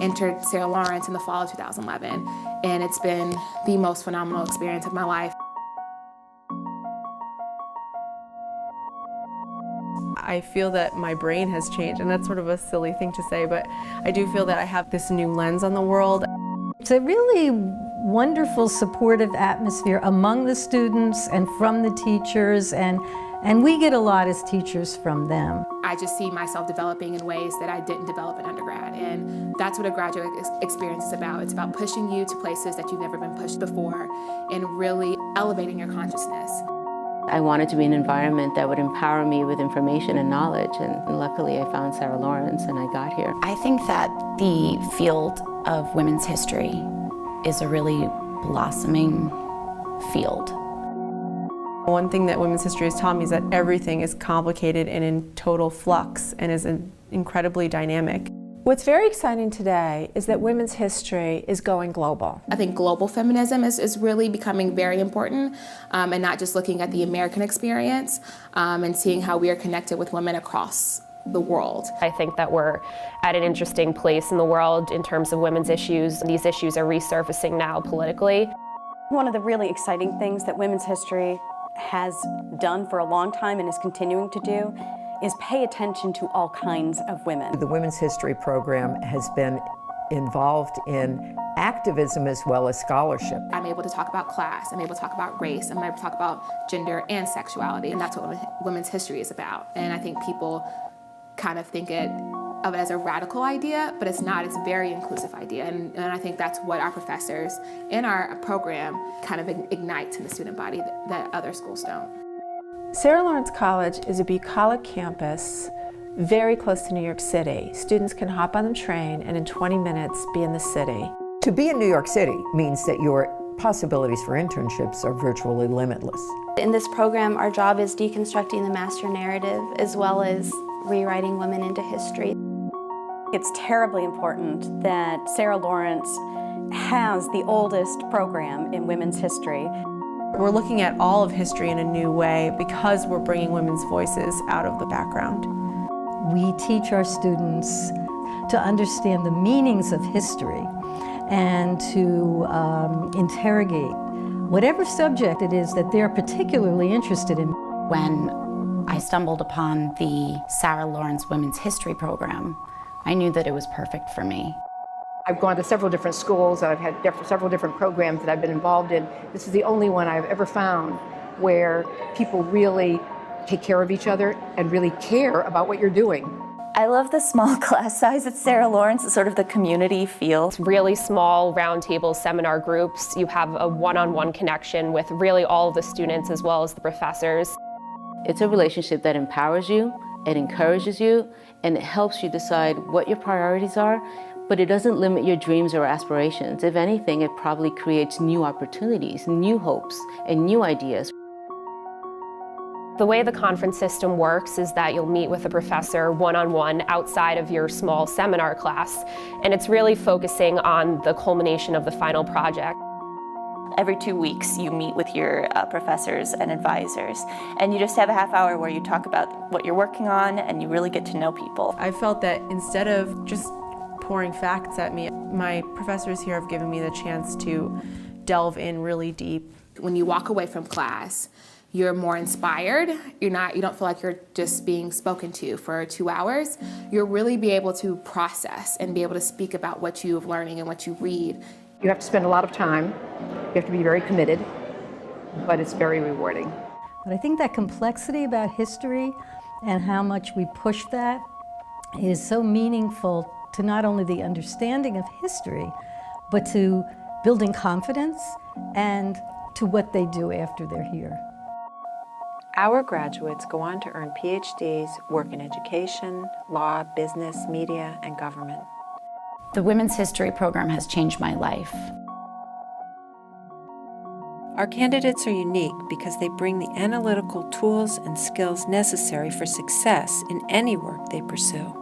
entered Sarah Lawrence in the fall of 2011, and it's been the most phenomenal experience of my life. I feel that my brain has changed, and that's sort of a silly thing to say, but I do feel that I have this new lens on the world. It's a really wonderful, supportive atmosphere among the students and from the teachers, and we get a lot as teachers from them. I just see myself developing in ways that I didn't develop in undergrad, and that's what a graduate experience is about. It's about pushing you to places that you've never been pushed before and really elevating your consciousness. I wanted to be an environment that would empower me with information and knowledge, and luckily I found Sarah Lawrence and I got here. I think that the field of women's history is a really blossoming field. One thing that women's history has taught me is that everything is complicated and in total flux and is incredibly dynamic. What's very exciting today is that women's history is going global. I think global feminism is really becoming very important, and not just looking at the American experience and seeing how we are connected with women across the world. I think that we're at an interesting place in the world in terms of women's issues. These issues are resurfacing now politically. One of the really exciting things that women's history has done for a long time and is continuing to do is pay attention to all kinds of women. The Women's History program has been involved in activism as well as scholarship. I'm able to talk about class, I'm able to talk about race, I'm able to talk about gender and sexuality, and that's what women's history is about. And I think people kind of think of it as a radical idea, but it's not. It's a very inclusive idea, and I think that's what our professors in our program kind of ignites in the student body that other schools don't. Sarah Lawrence College is a bucolic campus very close to New York City. Students can hop on the train and in 20 minutes be in the city. To be in New York City means that your possibilities for internships are virtually limitless. In this program, our job is deconstructing the master narrative as well as rewriting women into history. It's terribly important that Sarah Lawrence has the oldest program in women's history. We're looking at all of history in a new way because we're bringing women's voices out of the background. We teach our students to understand the meanings of history and to interrogate whatever subject it is that they're particularly interested in. When I stumbled upon the Sarah Lawrence Women's History program, I knew that it was perfect for me. I've gone to several different schools, and I've had several different programs that I've been involved in. This is the only one I've ever found where people really take care of each other and really care about what you're doing. I love the small class size at Sarah Lawrence. It's sort of the community feel. It's really small roundtable seminar groups. You have a one-on-one connection with really all of the students as well as the professors. It's a relationship that empowers you, it encourages you, and it helps you decide what your priorities are, but it doesn't limit your dreams or aspirations. If anything, it probably creates new opportunities, new hopes, and new ideas. The way the conference system works is that you'll meet with a professor one-on-one outside of your small seminar class, and it's really focusing on the culmination of the final project. Every 2 weeks you meet with your professors and advisors, and you just have a half hour where you talk about what you're working on and you really get to know people. I felt that instead of just pouring facts at me, my professors here have given me the chance to delve in really deep. When you walk away from class, you're more inspired. You don't feel like you're just being spoken to for 2 hours. You'll really be able to process and be able to speak about what you're learning and what you read. You have to spend a lot of time. You have to be very committed, but it's very rewarding. But I think that complexity about history and how much we push that is so meaningful to not only the understanding of history, but to building confidence and to what they do after they're here. Our graduates go on to earn PhDs, work in education, law, business, media, and government. The Women's History program has changed my life. Our candidates are unique because they bring the analytical tools and skills necessary for success in any work they pursue.